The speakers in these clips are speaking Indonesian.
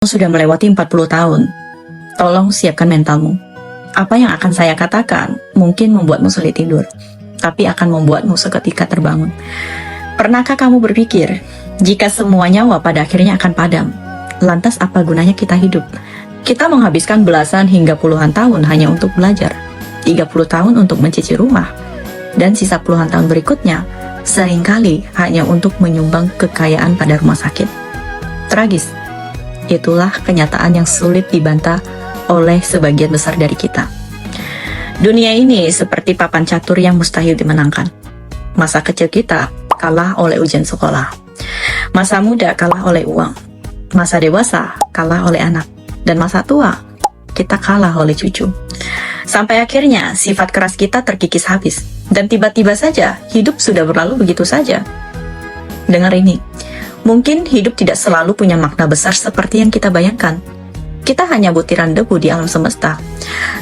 Sudah melewati 40 tahun. Tolong siapkan mentalmu. Apa yang akan saya katakan mungkin membuatmu sulit tidur, tapi akan membuatmu seketika terbangun. Pernahkah kamu berpikir, jika semua nyawa pada akhirnya akan padam, lantas apa gunanya kita hidup? Kita menghabiskan belasan hingga puluhan tahun hanya untuk belajar, 30 tahun untuk mencuci rumah, dan sisa puluhan tahun berikutnya seringkali hanya untuk menyumbang kekayaan pada rumah sakit. Tragis. Itulah kenyataan yang sulit dibantah oleh sebagian besar dari kita. Dunia ini seperti papan catur yang mustahil dimenangkan. Masa kecil kita kalah oleh ujian sekolah. Masa muda kalah oleh uang. Masa dewasa kalah oleh anak. Dan masa tua kita kalah oleh cucu. Sampai akhirnya sifat keras kita terkikis habis. Dan tiba-tiba saja hidup sudah berlalu begitu saja. Dengar ini. Mungkin hidup tidak selalu punya makna besar seperti yang kita bayangkan. Kita hanya butiran debu di alam semesta.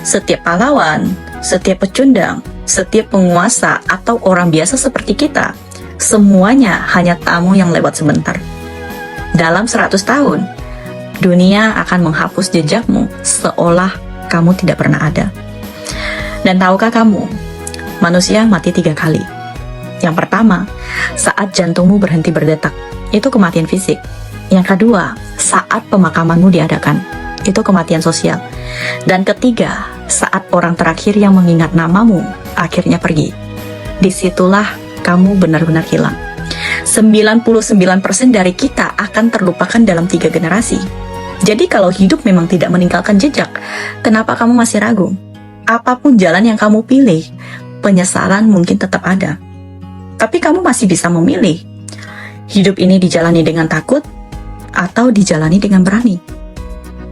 Setiap pahlawan, setiap pecundang, setiap penguasa atau orang biasa seperti kita, semuanya hanya tamu yang lewat sebentar. Dalam 100 tahun, dunia akan menghapus jejakmu seolah kamu tidak pernah ada. Dan tahukah kamu, manusia mati 3 kali. Yang pertama, saat jantungmu berhenti berdetak. Itu kematian fisik. Yang kedua, saat pemakamanmu diadakan. Itu kematian sosial. Dan ketiga, saat orang terakhir yang mengingat namamu akhirnya pergi. Disitulah kamu benar-benar hilang. 99% dari kita akan terlupakan dalam 3 generasi. Jadi kalau hidup memang tidak meninggalkan jejak, kenapa kamu masih ragu? Apapun jalan yang kamu pilih, penyesalan mungkin tetap ada. Tapi kamu masih bisa memilih. Hidup ini dijalani dengan takut atau dijalani dengan berani.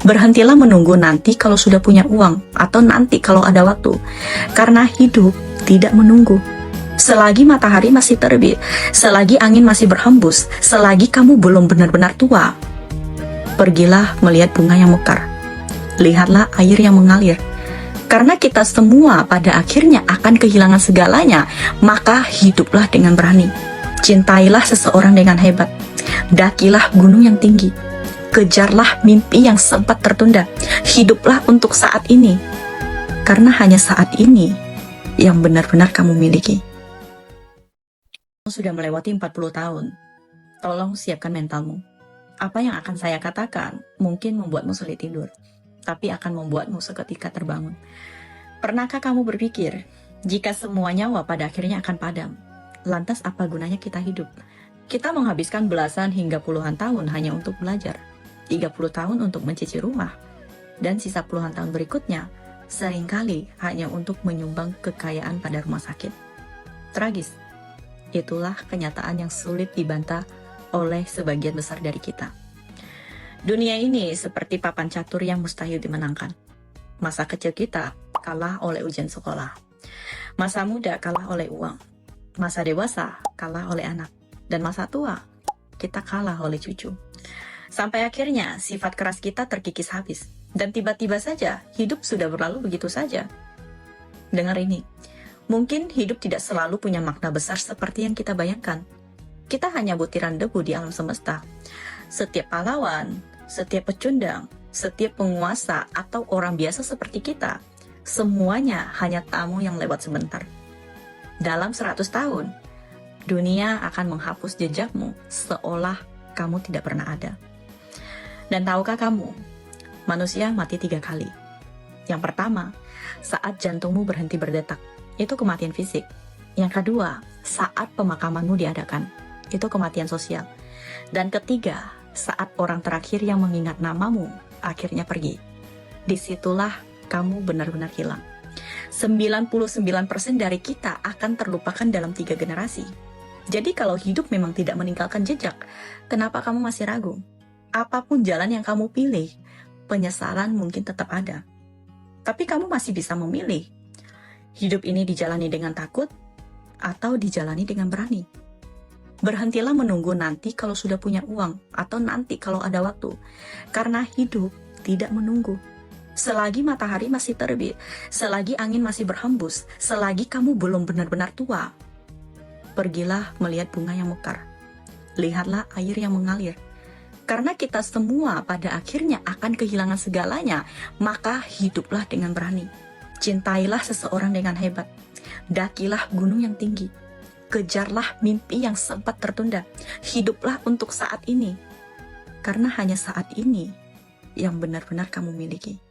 Berhentilah menunggu nanti kalau sudah punya uang atau nanti kalau ada waktu. Karena hidup tidak menunggu. Selagi matahari masih terbit, selagi angin masih berhembus, selagi kamu belum benar-benar tua, pergilah melihat bunga yang mekar. Lihatlah air yang mengalir. Karena kita semua pada akhirnya akan kehilangan segalanya, maka hiduplah dengan berani. Cintailah seseorang dengan hebat. Dakilah gunung yang tinggi. Kejarlah mimpi yang sempat tertunda. Hiduplah untuk saat ini. Karena hanya saat ini yang benar-benar kamu miliki. Sudah melewati 40 tahun. Tolong siapkan mentalmu. Apa yang akan saya katakan mungkin membuatmu sulit tidur, tapi akan membuatmu seketika terbangun. Pernahkah kamu berpikir, jika semua nyawa pada akhirnya akan padam, lantas apa gunanya kita hidup? Kita menghabiskan belasan hingga puluhan tahun hanya untuk belajar, 30 tahun untuk mencuci rumah, dan sisa puluhan tahun berikutnya seringkali hanya untuk menyumbang kekayaan pada rumah sakit. Tragis. Itulah kenyataan yang sulit dibantah oleh sebagian besar dari kita. Dunia ini seperti papan catur yang mustahil dimenangkan. Masa kecil kita kalah oleh ujian sekolah. Masa muda kalah oleh uang. Masa dewasa kalah oleh anak. Dan masa tua kita kalah oleh cucu. Sampai akhirnya sifat keras kita terkikis habis. Dan tiba-tiba saja hidup sudah berlalu begitu saja. Dengar ini. Mungkin hidup tidak selalu punya makna besar seperti yang kita bayangkan. Kita hanya butiran debu di alam semesta. Setiap pahlawan, setiap pecundang, setiap penguasa atau orang biasa seperti kita, semuanya hanya tamu yang lewat sebentar. Dalam 100 tahun, dunia akan menghapus jejakmu seolah kamu tidak pernah ada. Dan tahukah kamu, manusia mati 3 kali. Yang pertama, saat jantungmu berhenti berdetak. Itu kematian fisik. Yang kedua, saat pemakamanmu diadakan. Itu kematian sosial. Dan ketiga, saat orang terakhir yang mengingat namamu akhirnya pergi. Disitulah kamu benar-benar hilang. 99% dari kita akan terlupakan dalam 3 generasi. Jadi kalau hidup memang tidak meninggalkan jejak, kenapa kamu masih ragu? Apapun jalan yang kamu pilih, penyesalan mungkin tetap ada. Tapi kamu masih bisa memilih. Hidup ini dijalani dengan takut atau dijalani dengan berani. Berhentilah menunggu nanti kalau sudah punya uang atau nanti kalau ada waktu. Karena hidup tidak menunggu. Selagi matahari masih terbit, selagi angin masih berhembus, selagi kamu belum benar-benar tua, pergilah melihat bunga yang mekar. Lihatlah air yang mengalir. Karena kita semua pada akhirnya akan kehilangan segalanya, maka hiduplah dengan berani. Cintailah seseorang dengan hebat. Dakilah gunung yang tinggi. Kejarlah mimpi yang sempat tertunda. Hiduplah untuk saat ini. Karena hanya saat ini yang benar-benar kamu miliki.